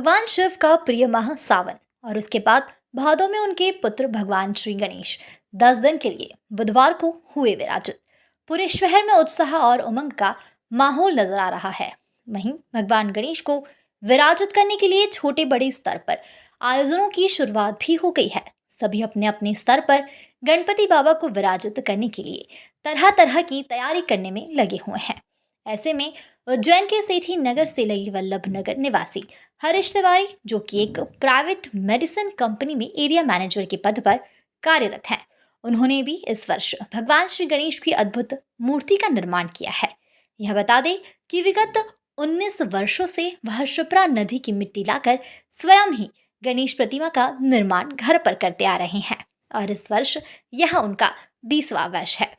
भगवान शिव का प्रिय माह सावन और उसके बाद भादों में उनके पुत्र भगवान श्री गणेश 10 दिन के लिए बुधवार को हुए विराजित। पूरे शहर में उत्साह और उमंग का माहौल नजर आ रहा है। वहीं भगवान गणेश को विराजित करने के लिए छोटे बड़े स्तर पर आयोजनों की शुरुआत भी हो गई है। सभी अपने अपने स्तर पर गणपति बाबा को विराजित करने के लिए तरह तरह की तैयारी करने में लगे हुए हैं। ऐसे में उज्जैन के सेठी नगर से लगी वल्लभ नगर निवासी हरीश तिवारी, जो कि एक प्राइवेट मेडिसिन कंपनी में एरिया मैनेजर के पद पर कार्यरत हैं, उन्होंने भी इस वर्ष भगवान श्री गणेश की अद्भुत मूर्ति का निर्माण किया है। यह बता दें कि विगत 19 वर्षों से वह शिप्रा नदी की मिट्टी लाकर स्वयं ही गणेश प्रतिमा का निर्माण घर पर करते आ रहे हैं और इस वर्ष यह उनका 20वां वर्ष है।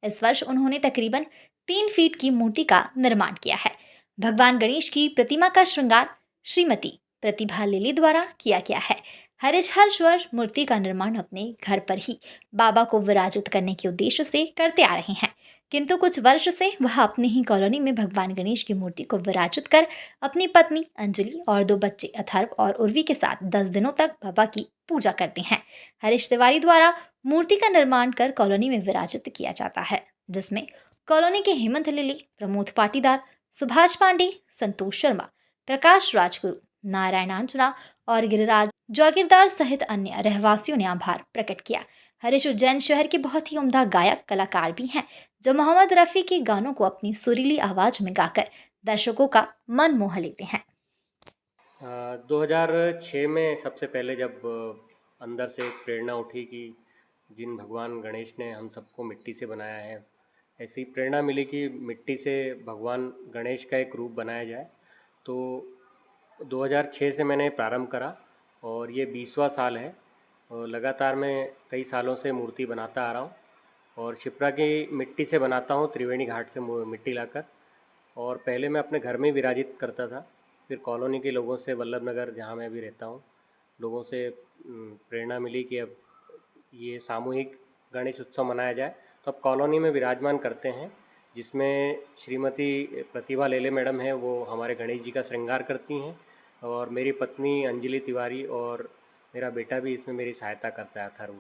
इस वर्ष उन्होंने तकरीबन 3 फीट की मूर्ति का निर्माण किया है। भगवान गणेश की प्रतिमा का श्रृंगार श्रीमती प्रतिभा लिली द्वारा किया गया है। हरीश हर वर्ष मूर्ति का निर्माण अपने घर पर ही बाबा को विराजित करने के उद्देश्य से करते आ रहे हैं, किंतु कुछ वर्ष से वह अपनी ही कॉलोनी में भगवान गणेश की मूर्ति को विराजित कर अपनी पत्नी अंजलि और 2 बच्चे अथर्व और उर्वी के साथ 10 दिनों तक बाबा की पूजा करते हैं। हरीश तिवारी द्वारा मूर्ति का निर्माण कर कॉलोनी में विराजित किया जाता है, जिसमें कॉलोनी के हेमंत लिली, प्रमोद पाटीदार, सुभाष पांडे, संतोष शर्मा, प्रकाश राजगुरु, नारायणांजना और गिरिराज जागीरदार सहित अन्य रहवासियों ने आभार प्रकट किया। हरीश उज्जैन शहर के बहुत ही उम्दा गायक कलाकार भी हैं, जो मोहम्मद रफ़ी के गानों को अपनी सुरीली आवाज में गाकर दर्शकों का मन मोह लेते हैं। 2006 में सबसे पहले जब अंदर से एक प्रेरणा उठी कि जिन भगवान गणेश ने हम सबको मिट्टी से बनाया है, ऐसी प्रेरणा मिली कि मिट्टी से भगवान गणेश का एक रूप बनाया जाए। तो 2006 से मैंने प्रारंभ करा और ये 20वां साल है और लगातार मैं कई सालों से मूर्ति बनाता आ रहा हूँ और शिप्रा की मिट्टी से बनाता हूँ, त्रिवेणी घाट से मिट्टी लाकर। और पहले मैं अपने घर में विराजित करता था, फिर कॉलोनी के लोगों से, वल्लभ नगर जहाँ मैं अभी रहता हूँ, लोगों से प्रेरणा मिली कि अब ये सामूहिक गणेश उत्सव मनाया जाए। तो अब कॉलोनी में विराजमान करते हैं, जिसमें श्रीमती प्रतिभा लेले मैडम है, वो हमारे गणेश जी का श्रृंगार करती हैं और मेरी पत्नी अंजलि तिवारी और मेरा बेटा भी इसमें मेरी सहायता करता है, अथर्व।